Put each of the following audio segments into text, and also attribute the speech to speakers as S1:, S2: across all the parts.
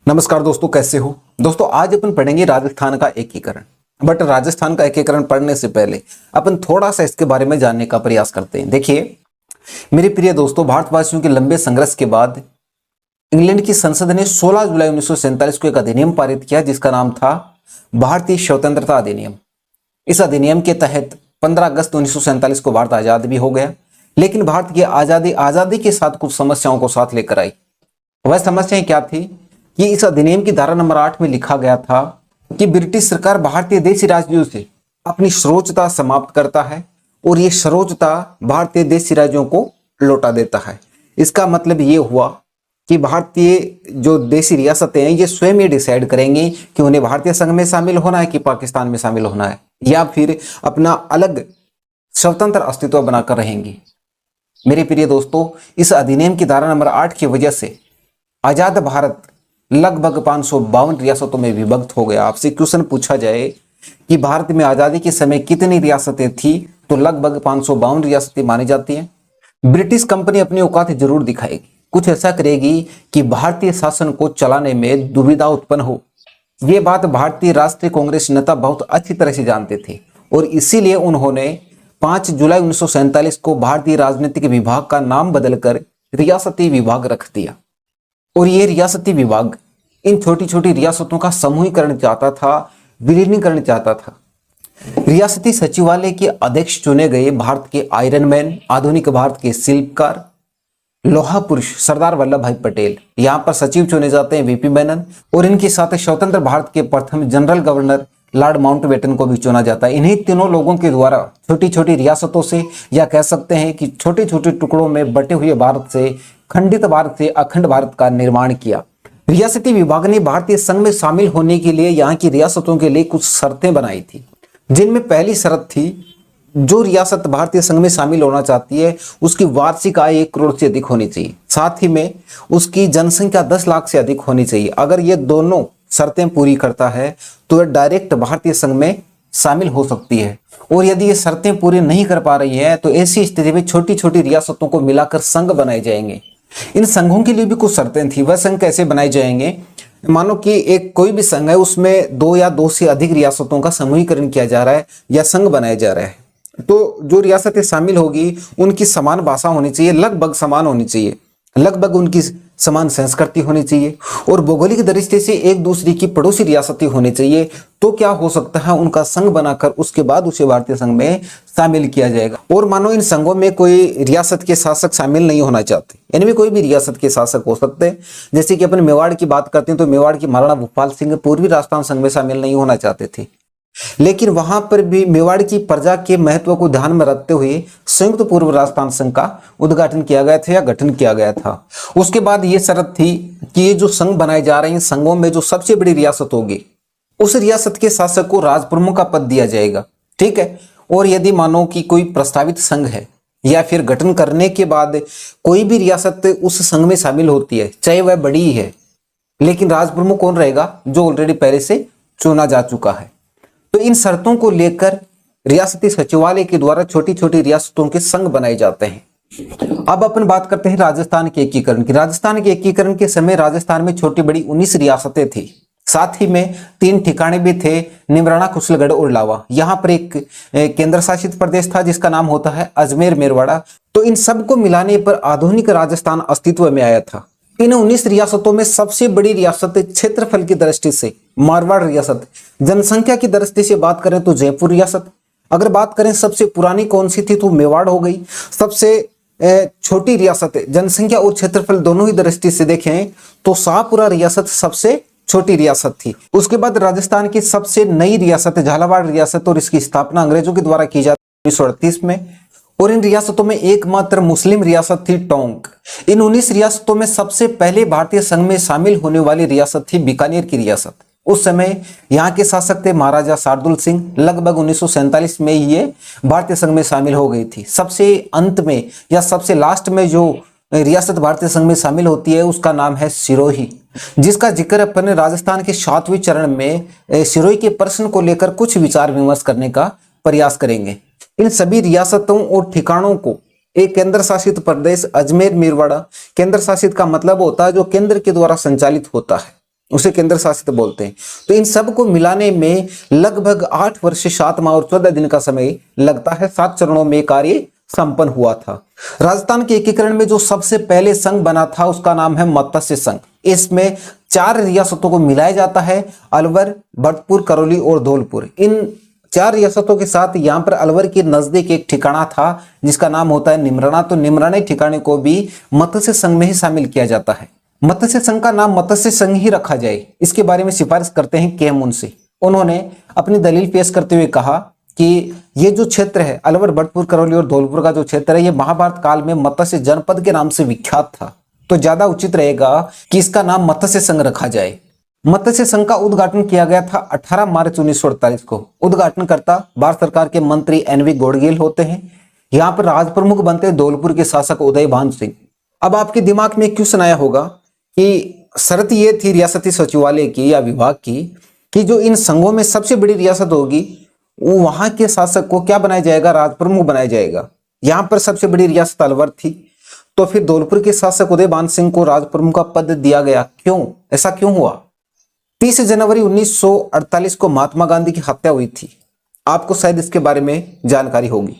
S1: नमस्कार दोस्तों, कैसे हो दोस्तों। आज अपन पढ़ेंगे राजस्थान का एकीकरण। बट राजस्थान का एकीकरण पढ़ने से पहले अपन थोड़ा सा इसके बारे में जानने का प्रयास करते हैं। देखिए मेरे प्रिय दोस्तों, भारतवासियों के लंबे संघर्ष के बाद इंग्लैंड की संसद ने 16 जुलाई 1947 को एक अधिनियम पारित किया जिसका नाम था भारतीय स्वतंत्रता अधिनियम। इस अधिनियम के तहत 15 अगस्त 1947 को भारत आजाद भी हो गया, लेकिन भारत की आजादी के साथ कुछ समस्याओं को साथ लेकर आई। वह समस्याएं क्या थी कि इस अधिनियम की धारा नंबर 8 में लिखा गया था कि ब्रिटिश सरकार भारतीय देशी राज्यों से अपनी सर्वोच्चता समाप्त करता है और ये सर्वोच्चता भारतीय देशी राज्यों को लौटा देता है। इसका मतलब ये हुआ कि भारतीय जो देशी रियासतें हैं ये स्वयं ये डिसाइड करेंगी कि उन्हें भारतीय संघ में शामिल होना है कि पाकिस्तान में शामिल होना है, या फिर अपना अलग स्वतंत्र अस्तित्व बनाकर रहेंगी। मेरे प्रिय दोस्तों, इस अधिनियम की धारा नंबर 8 की वजह से आजाद भारत लगभग 552 रियासतों में विभक्त हो गया। आपसे क्वेश्चन पूछा जाए कि भारत में आजादी के समय कितनी रियासतें थी, तो लगभग 552 रियासतें मानी जाती हैं। ब्रिटिश कंपनी अपनी औकात जरूर दिखाएगी, कुछ ऐसा करेगी कि भारतीय शासन को चलाने में दुविधा उत्पन्न हो। ये बात भारतीय राष्ट्रीय कांग्रेस नेता बहुत अच्छी तरह से जानते थे और इसीलिए उन्होंने 5 जुलाई 1947 को भारतीय राजनीतिक विभाग का नाम बदलकर रियासती विभाग रख दिया। और ये रियासती विभाग इन छोटी छोटी रियासतों का समूहीकरण चाहता था, विलीनीकरण चाहता था। रियासती सचिवालय के अध्यक्ष चुने गए भारत के आयरन मैन, आधुनिक भारत के शिल्पकार, लोहा पुरुष सरदार वल्लभ भाई पटेल। यहाँ पर सचिव चुने जाते हैं वीपी मेनन, और इनके साथ स्वतंत्र भारत के प्रथम जनरल गवर्नर लॉर्ड माउंटबेटन को भी चुना जाता है। इन्हीं तीनों लोगों के द्वारा छोटी छोटी रियासतों से, या कह सकते हैं कि छोटे छोटे टुकड़ों में बटे हुए भारत से, खंडित भारत से अखंड भारत का निर्माण किया। रियासती विभाग ने भारतीय संघ में शामिल होने के लिए यहाँ की रियासतों के लिए कुछ शर्तें बनाई थी, जिनमें पहली शर्त थी जो रियासत भारतीय संघ में शामिल होना चाहती है उसकी वार्षिक आय 1 करोड़ से अधिक होनी चाहिए, साथ ही में उसकी जनसंख्या 10 लाख से अधिक होनी चाहिए। अगर ये दोनों शर्तें पूरी करता है तो यह डायरेक्ट भारतीय संघ में शामिल हो सकती है। और यदि ये शर्तें पूरी नहीं कर पा रही है तो ऐसी स्थिति में छोटी छोटी रियासतों को मिलाकर संघ बनाए जाएंगे। इन संघों के लिए भी कुछ शर्तें थी। वह संघ कैसे बनाए जाएंगे? मानो कि एक कोई भी संघ है, उसमें 2 या 2 से अधिक रियासतों का समूहीकरण किया जा रहा है या संघ बनाया जा रहा है, तो जो रियासतें शामिल होगी उनकी समान भाषा होनी चाहिए, लगभग समान होनी चाहिए, लगभग उनकी समान संस्कृति होनी चाहिए और भौगोलिक दृष्टि से एक दूसरे की पड़ोसी रियासतें होनी चाहिए। तो क्या हो सकता है, उनका संघ बनाकर उसके बाद उसे भारतीय संघ में शामिल किया जाएगा। और मानो इन संघों में कोई रियासत के शासक शामिल नहीं होना चाहते, इनमें कोई भी रियासत के शासक हो सकते हैं। जैसे कि अपन मेवाड़ की बात करते हैं तो मेवाड़ की महाराणा भूपाल सिंह पूर्वी राजस्थान संघ में शामिल नहीं होना चाहते थे, लेकिन वहां पर भी मेवाड़ की प्रजा के महत्व को ध्यान में रखते हुए संयुक्त पूर्व राजस्थान संघ का उद्घाटन किया गया था या गठन किया गया था। उसके बाद ये शर्त थी कि ये जो संघ बनाए जा रहे हैं, संघों में जो सबसे बड़ी रियासत होगी उस रियासत के शासक को राजप्रमुख का पद दिया जाएगा, ठीक है। और यदि मानो कि कोई प्रस्तावित संघ है या फिर गठन करने के बाद कोई भी रियासत उस संघ में शामिल होती है, चाहे वह बड़ी ही है, लेकिन राजप्रमुख कौन रहेगा? जो ऑलरेडी पहले से चुना जा चुका है। तो इन शर्तों को लेकर रियासती सचिवालय के द्वारा छोटी छोटी रियासतों के संघ बनाए जाते हैं। अब अपन बात करते हैं राजस्थान के एकीकरण की। राजस्थान के एकीकरण के समय राजस्थान में छोटी बड़ी 19 रियासतें थी, साथ ही में 3 ठिकाने भी थे, निमराना, कुशलगढ़ और लावा। यहाँ पर एक केंद्र शासित प्रदेश था जिसका नाम होता है अजमेर मेरवाड़ा। तो इन सबको मिलाने पर आधुनिक राजस्थान अस्तित्व में आया था। इन 19 रियासतों में सबसे बड़ी रियासत क्षेत्रफल की दृष्टि से मारवाड़ रियासत, जनसंख्या की दृष्टि से बात करें तो जयपुर रियासत, अगर बात करें सबसे पुरानी कौन सी थी तो मेवाड़ हो गई। सबसे छोटी रियासत जनसंख्या और क्षेत्रफल दोनों ही दृष्टि से देखें तो शाहपुरा रियासत सबसे छोटी रियासत थी। उसके बाद राजस्थान की सबसे नई रियासत झालावाड़ रियासत, और इसकी स्थापना अंग्रेजों के द्वारा की जाती 1938 में। और इन रियासतों में एकमात्र मुस्लिम रियासत थी टोंक। इन 19 रियासतों में सबसे पहले भारतीय संघ में शामिल होने वाली रियासत थी बीकानेर की रियासत। उस समय यहाँ के शासक थे महाराजा शार्दुल सिंह। लगभग 1947 में ये भारतीय संघ में शामिल हो गई थी। सबसे अंत में या सबसे लास्ट में जो रियासत भारतीय संघ में शामिल होती है उसका नाम है सिरोही, जिसका जिक्र अपन राजस्थान के 7वें चरण में सिरोही के प्रश्न को लेकर कुछ विचार विमर्श करने का प्रयास करेंगे। इन सभी रियासतों और ठिकानों को एक केंद्र शासित प्रदेश अजमेर मेरवाड़ा, केंद्र शासित का मतलब होता है जो केंद्र के द्वारा संचालित होता है, उसे केंद्र शासित बोलते हैं। तो इन सब को मिलाने में लगभग 8 वर्ष 7 माह और 14 दिन का समय लगता है। 7 चरणों में कार्य संपन्न हुआ था। राजस्थान के एकीकरण में जो सबसे पहले संघ बना था उसका नाम है मत्स्य संघ। इसमें 4 रियासतों को मिलाया जाता है, अलवर, भरतपुर, करौली और धौलपुर। इन 4 रियासतों के साथ यहाँ पर अलवर के नजदीक एक ठिकाना था जिसका नाम होता है निमराना। तो निमराना ठिकाने को भी मत्स्य संघ में ही शामिल किया जाता है। मत्स्य संघ का नाम मत्स्य संघ ही रखा जाए, इसके बारे में सिफारिश करते हैं के मुंशी। उन्होंने अपनी दलील पेश करते हुए कहा कि ये जो क्षेत्र है अलवर, भरतपुर, करौली और धौलपुर का जो क्षेत्र है ये महाभारत काल में मत्स्य जनपद के नाम से विख्यात था। तो ज्यादा उचित रहेगा कि इसका नाम मत्स्य संघ रखा जाए। मत्स्य संघ का उद्घाटन किया गया था 18 मार्च 1948 को। उद्घाटनकर्ता भारत सरकार के मंत्री एनवी गौड़गिल होते हैं। यहाँ पर राज प्रमुख बनते धौलपुर के शासक उदय भान सिंह। अब आपके दिमाग में क्वेश्चन आया होगा कि शर्त ये थी रियासती सचिवालय की या विभाग की कि जो इन संघों में सबसे बड़ी रियासत होगी वो वहां के शासक को क्या बनाया जाएगा, राज प्रमुख बनाया जाएगा। यहाँ पर सबसे बड़ी रियासत अलवर थी, तो फिर धौलपुर के शासक उदय भान सिंह को राज प्रमुख का पद दिया गया। क्यों, ऐसा क्यों हुआ? 30 जनवरी 1948 को महात्मा गांधी की हत्या हुई थी। आपको शायद इसके बारे में जानकारी होगी।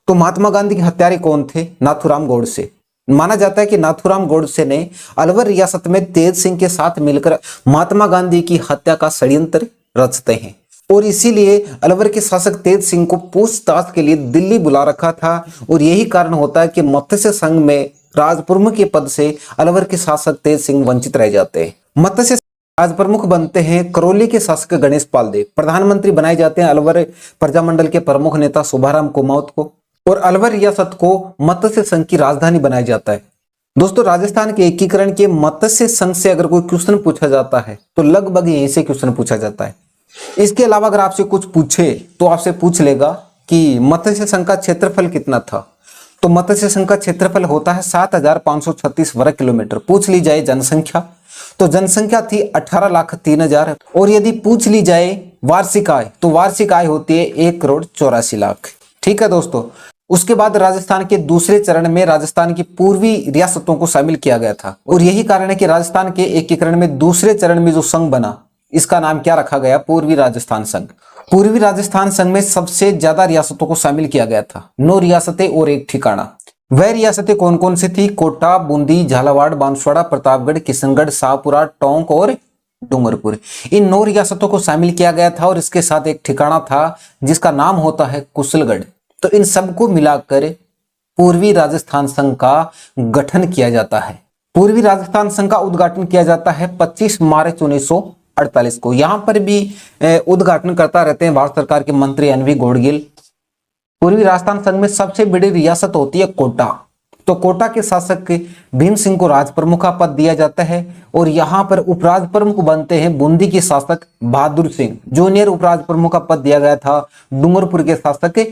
S1: तो महात्मा गांधी के हत्यारे कौन थे? नाथूराम गोडसे। माना जाता है कि नाथूराम गोडसे ने अलवर रियासत में तेज सिंह के साथ मिलकर महात्मा गांधी की हत्या का षड्यंत्र रचते हैं और इसीलिए अलवर के शासक तेज सिंह को पूछताछ के लिए दिल्ली बुला रखा था। और यही कारण होता है कि मत्स्य संघ में राज प्रमुख के पद से अलवर के शासक तेज सिंह वंचित रह जाते हैं। मत्स्य राज प्रमुख बनते हैं करौली के शासक गणेश पाल देव। प्रधानमंत्री बनाए जाते हैं अलवर प्रजामंडल के प्रमुख नेता सुभाराम कुमाऊत को। और अलवर रियासत को मत्स्य संघ की राजधानी बनाया जाता है। दोस्तों, राजस्थान के एकीकरण के मत्स्य संघ से अगर कोई क्वेश्चन पूछा जाता है तो लगभग यहीं से क्वेश्चन पूछा जाता है। इसके अलावा अगर आपसे कुछ पूछे तो आपसे पूछ लेगा कि मत्स्य संघ का क्षेत्रफल कितना था। तो मत्स्य संघ का क्षेत्रफल होता है 7,536 वर्ग किलोमीटर। पूछ ली जाए जनसंख्या तो जनसंख्या थी 18,03,000। और यदि पूछ ली जाए वार्षिक आय तो वार्षिक आय होती है 1,84,00,000। ठीक है दोस्तों। उसके बाद राजस्थान के दूसरे चरण में राजस्थान की पूर्वी रियासतों को शामिल किया गया था। और यही कारण है कि राजस्थान के एकीकरण में दूसरे चरण में जो संघ बना इसका नाम क्या रखा गया? पूर्वी राजस्थान संघ। पूर्वी राजस्थान संघ में सबसे ज्यादा रियासतों को शामिल किया गया था, 9 रियासतें और एक ठिकाना। वह रियासतें कौन कौन सी थी? कोटा, बूंदी, झालावाड़, बांसवाड़ा, प्रतापगढ़, किशनगढ़, शाहपुरा, टोंक और डूंगरपुर। इन 9 रियासतों को शामिल किया गया था और इसके साथ एक ठिकाना था जिसका नाम होता है कुशलगढ़। तो इन सबको मिलाकर पूर्वी राजस्थान संघ का गठन किया जाता है। पूर्वी राजस्थान संघ का उद्घाटन किया जाता है 25 मार्च 1948 को। यहां पर भी उद्घाटन करता रहते हैं भारत सरकार के मंत्री एनवी गौड़गिल। पूर्वी राजस्थान संघ में सबसे बड़ी रियासत होती है कोटा। तो कोटा के शासक भीम सिंह को राज प्रमुख का पद दिया जाता है और यहाँ पर उपराज प्रमुख बनते हैं बूंदी के शासक बहादुर सिंह। जूनियर उपराज प्रमुख का पद दिया गया था डूंगरपुर के शासक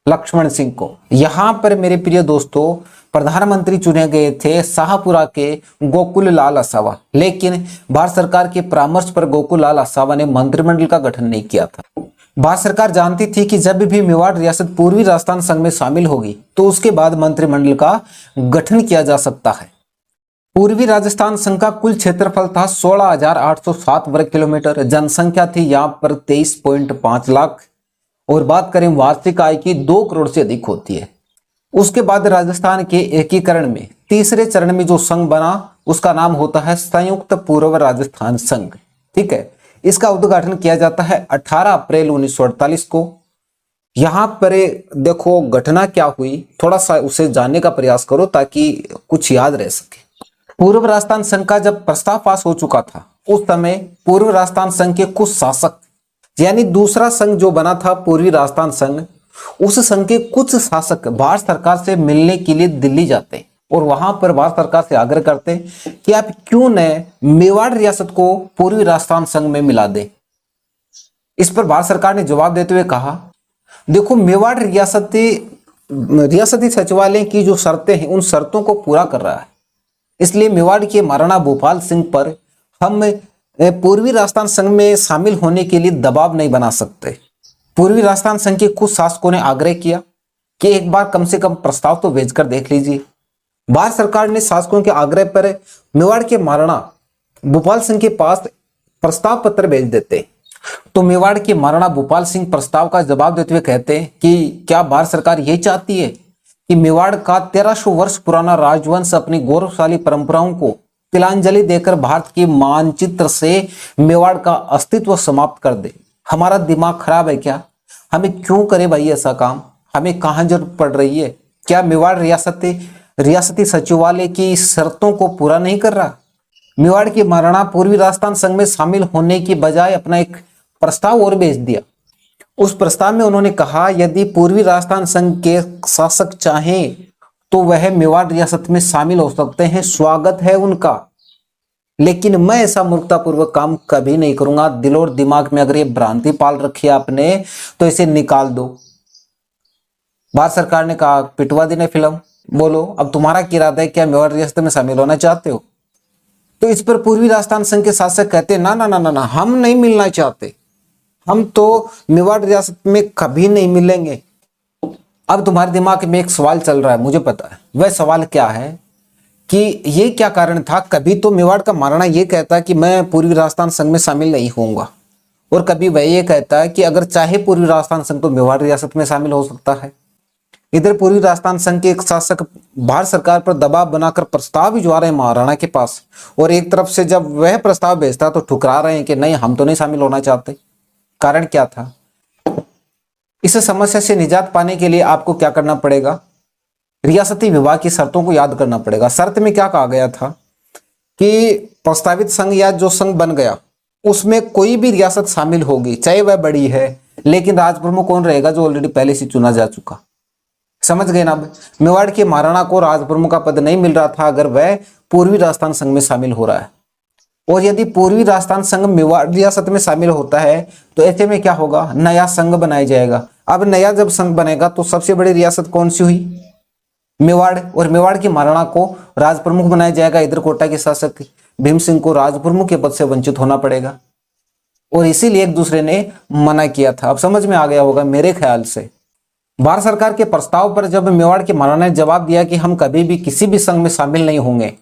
S1: लक्ष्मण सिंह को। यहाँ पर मेरे प्रिय दोस्तों प्रधानमंत्री चुने गए थे शाहपुरा के गोकुल लाल असावा, लेकिन भारत सरकार के परामर्श पर गोकुल लाल असावा ने मंत्रिमंडल का गठन नहीं किया था। भारत सरकार जानती थी कि जब भी मेवाड़ रियासत पूर्वी राजस्थान संघ में शामिल होगी तो उसके बाद मंत्रिमंडल का गठन किया जा सकता है। पूर्वी राजस्थान संघ का कुल क्षेत्रफल था 16,807 वर्ग किलोमीटर। जनसंख्या थी यहाँ पर 23.5 लाख और बात करें वार्षिक आय की 2 करोड़ से अधिक होती है। उसके बाद राजस्थान के एकीकरण में तीसरे चरण में जो संघ बना उसका नाम होता है संयुक्त पूर्व राजस्थान संघ। ठीक है, इसका उद्घाटन किया जाता है 18 अप्रैल 1948 को। यहां पर देखो घटना क्या हुई, थोड़ा सा उसे जानने का प्रयास करो ताकि कुछ याद रह सके। पूर्व राजस्थान संघ का जब प्रस्ताव पास हो चुका था उस समय पूर्व राजस्थान संघ के कुछ शासक, यानी दूसरा संघ जो बना था पूर्वी राजस्थान संघ, उस संघ के कुछ शासक भारत सरकार से मिलने के लिए दिल्ली जाते और वहां पर भारत सरकार से आग्रह करते कि आप क्यों न मेवाड़ रियासत को पूर्वी राजस्थान संघ में मिला दें। इस पर भारत सरकार ने जवाब देते हुए कहा, देखो मेवाड़ रियासती सचिवालय की जो शर्तें हैं उन शर्तों को पूरा कर रहा है, इसलिए मेवाड़ के महाराणा भूपाल सिंह पर हम पूर्वी राजस्थान संघ में शामिल होने के लिए दबाव नहीं बना सकते। पूर्वी राजस्थान संघ के कुछ शासकों ने आग्रह किया कि एक बार कम से कम प्रस्ताव तो भेजकर देख लीजिए। भारत सरकार ने शासकों के आग्रह पर मेवाड़ के महाराणा भोपाल सिंह के पास प्रस्ताव पत्र भेज देते। तो मेवाड़ के महाराणा भोपाल सिंह प्रस्ताव का जवाब देते हुए कहते कि क्या भारत सरकार यही चाहती है कि मेवाड़ का 1300 वर्ष पुराना राजवंश अपनी गौरवशाली परंपराओं को तिलांजलि देकर भारत के मानचित्र से मेवाड़ का अस्तित्व समाप्त कर दे? हमारा दिमाग खराब है क्या? हमें क्यों करे भाई ऐसा काम? हमें कहाँ जरूरत पड़ रही है? क्या मेवाड़ रियासती सचिवालय की शर्तों को पूरा नहीं कर रहा? मेवाड़ के महाराणा पूर्वी राजस्थान संघ में शामिल होने की बजाय अपना एक प्रस्ताव और भेज दिया। उस प्रस्ताव में उन्होंने कहा यदि पूर्वी राजस्थान संघ के शासक चाहें तो वह मेवाड़ रियासत में शामिल हो सकते हैं, स्वागत है उनका, लेकिन मैं ऐसा मूर्खतापूर्वक काम कभी नहीं करूंगा। दिल और दिमाग में अगर ये भ्रांति पाल रखी है आपने तो इसे निकाल दो। भारत सरकार ने कहा पिटवा दी ने फिल्म, बोलो अब तुम्हारा क्या इरादा है? क्या मेवाड़ रियासत में शामिल होना चाहते हो? तो इस पर पूर्वी राजस्थान संघ के शासक कहते ना ना ना ना ना, हम नहीं मिलना चाहते, हम तो मेवाड़ रियासत में कभी नहीं मिलेंगे। अब तुम्हारे दिमाग में एक सवाल चल रहा है, मुझे पता है। वह सवाल क्या है कि ये क्या कारण था? कभी तो मेवाड़ का महाराणा ये कहता है कि मैं पूर्वी राजस्थान संघ में शामिल नहीं होऊंगा, और कभी वह ये कहता है कि अगर चाहे पूर्वी राजस्थान संघ तो मेवाड़ रियासत में शामिल हो सकता है। इधर पूर्वी राजस्थान संघ के एक शासक भारत सरकार पर दबाव बनाकर प्रस्ताव भिजवा रहे हैं महाराणा के पास, और एक तरफ से जब वह प्रस्ताव भेजता तो ठुकरा रहे हैं कि नहीं हम तो नहीं शामिल होना चाहते। कारण क्या था? इस समस्या से निजात पाने के लिए आपको क्या करना पड़ेगा? रियासती विभाग की शर्तों को याद करना पड़ेगा। शर्त में क्या कहा गया था कि प्रस्तावित संघ या जो संघ बन गया उसमें कोई भी रियासत शामिल होगी, चाहे वह बड़ी है, लेकिन राज प्रमुख कौन रहेगा? जो ऑलरेडी पहले से चुना जा चुका। समझ गए ना? मेवाड़ के महाराणा को राज प्रमुख का पद नहीं मिल रहा था अगर वह पूर्वी राजस्थान संघ में शामिल हो रहा है, और यदि पूर्वी राजस्थान संघ मेवाड़ रियासत में शामिल होता है तो ऐसे में क्या होगा? नया संघ बनाया जाएगा। अब नया जब संघ बनेगा तो सबसे बड़ी रियासत कौन सी हुई? मेवाड़, और मेवाड़ के महाराणा को राज प्रमुख बनाया जाएगा। इधर कोटा के शासक भीम सिंह को राज प्रमुख के पद से वंचित होना पड़ेगा, और इसीलिए एक दूसरे ने मना किया था। अब समझ में आ गया होगा मेरे ख्याल से। भारत सरकार के प्रस्ताव पर जब मेवाड़ के महाराणा ने जवाब दिया कि हम कभी भी किसी भी संघ में शामिल नहीं होंगे,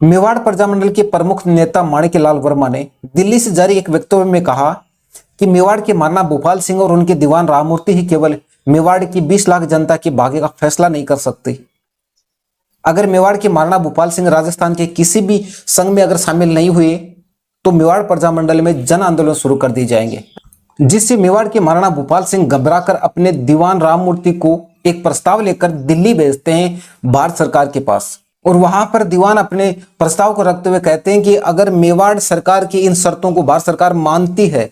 S1: मेवाड़ प्रजामंडल के प्रमुख नेता माणिक्यलाल वर्मा ने दिल्ली से जारी एक वक्तव्य में कहा कि मेवाड़ के महाराणा भोपाल सिंह और उनके दीवान राममूर्ति ही केवल मेवाड़ की 20 लाख जनता के भाग्य का फैसला नहीं कर सकते। अगर मेवाड़ के महाराणा भोपाल सिंह राजस्थान के किसी भी संघ में अगर शामिल नहीं हुए तो मेवाड़ प्रजामंडल में जन आंदोलन शुरू कर दिए जाएंगे, जिससे मेवाड़ के महाराणा भोपाल सिंह घबराकर अपने दीवान राममूर्ति को एक प्रस्ताव लेकर दिल्ली भेजते हैं भारत सरकार के पास, और वहां पर दीवान अपने प्रस्ताव को रखते हुए कहते हैं कि अगर मेवाड़ सरकार की इन शर्तों को भारत सरकार मानती है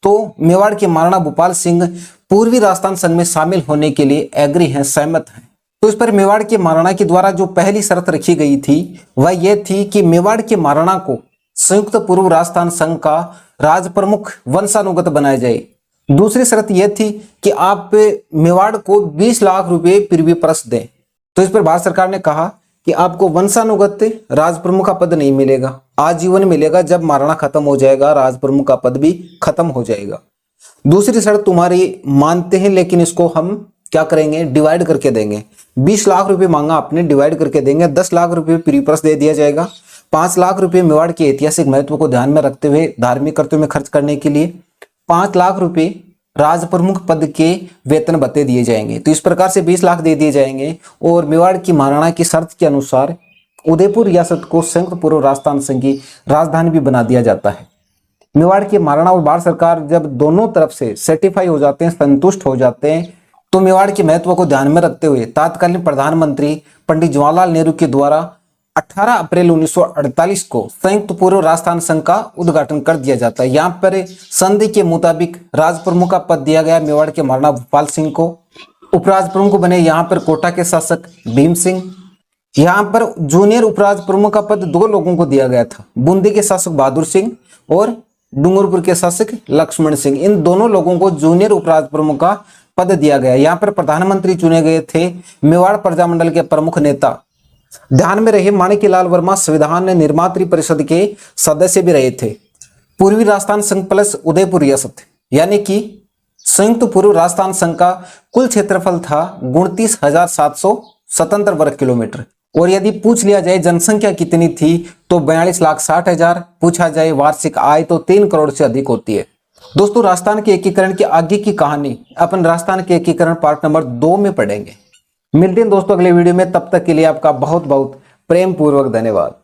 S1: तो मेवाड़ के महाराणा भोपाल सिंह पूर्वी राजस्थान संघ में शामिल होने के लिए एग्री हैं, सहमत हैं। तो इस पर मेवाड़ के महाराणा के द्वारा जो पहली शर्त रखी गई थी वह यह थी कि मेवाड़ के महाराणा को संयुक्त पूर्व राजस्थान संघ का राज प्रमुख वंशानुगत बनाया जाए। दूसरी शर्त यह थी कि आप मेवाड़ को 20 लाख रुपए पृथ्वी प्रस्थ दें। तो इस पर भारत सरकार ने कहा कि आपको वंशानुगत राज प्रमुख का पद नहीं मिलेगा, आजीवन मिलेगा। जब महाराणा खत्म हो जाएगा राज प्रमुख का पद भी खत्म हो जाएगा। दूसरी शर्त तुम्हारी मानते हैं, लेकिन इसको हम क्या करेंगे? डिवाइड करके देंगे। 20 लाख रुपए मांगा आपने, डिवाइड करके देंगे। 10 लाख रुपए प्रीप्रस दे दिया जाएगा। 5 लाख रुपए मेवाड़ के ऐतिहासिक महत्व को ध्यान में रखते हुए धार्मिक कर्तव्यों में खर्च करने के लिए 5 लाख रुपए राज प्रमुख पद के वेतन भत्ते दिए जाएंगे। तो इस प्रकार से 20 लाख दे दिए जाएंगे, और मेवाड़ की महाराणा की शर्त के अनुसार उदयपुर रियासत को संयुक्त पूर्व राजस्थान संघ की राजधानी भी बना दिया जाता है। मेवाड़ के महाराणा और भारत सरकार जब दोनों तरफ से सर्टिफाई हो जाते हैं, संतुष्ट हो जाते हैं, तो मेवाड़ के महत्व को ध्यान में रखते हुए तत्कालीन प्रधानमंत्री पंडित जवाहरलाल नेहरू के द्वारा 18 अप्रैल 1948 को संयुक्त पूर्व राजस्थान संघ का उद्घाटन कर दिया जाता है। यहाँ पर संधि के मुताबिक राज प्रमुख का पद दिया गया मेवाड़ के महाराणा भोपाल सिंह को। उपराज प्रमुख बने यहाँ पर कोटा के शासक भीम सिंह। यहाँ पर जूनियर उपराज प्रमुख का पद 2 लोगों को दिया गया था, बूंदी के शासक बहादुर सिंह और डूंगरपुर के शासक लक्ष्मण सिंह। इन दोनों लोगों को जूनियर उपराज प्रमुख का पद दिया गया। यहाँ पर प्रधानमंत्री चुने गए थे मेवाड़ प्रजामंडल के प्रमुख नेता। ध्यान में रहे माणिक्यलाल वर्मा संविधान निर्मात्री परिषद के सदस्य भी रहे थे। पूर्वी राजस्थान संघ प्लस उदयपुर रियासत, यानी कि संयुक्त पूर्व राजस्थान संघ का कुल क्षेत्रफल था 29,700 स्वतंत्र वर्ग किलोमीटर। और यदि पूछ लिया जाए जनसंख्या कितनी थी तो 42,60,000, पूछा जाए वार्षिक आय तो 3 करोड़ से अधिक होती है। दोस्तों राजस्थान के एकीकरण की आगे की कहानी अपन राजस्थान के एकीकरण पार्ट नंबर 2 में पढ़ेंगे। मिलते हैं दोस्तों अगले वीडियो में, तब तक के लिए आपका बहुत बहुत प्रेम पूर्वक धन्यवाद।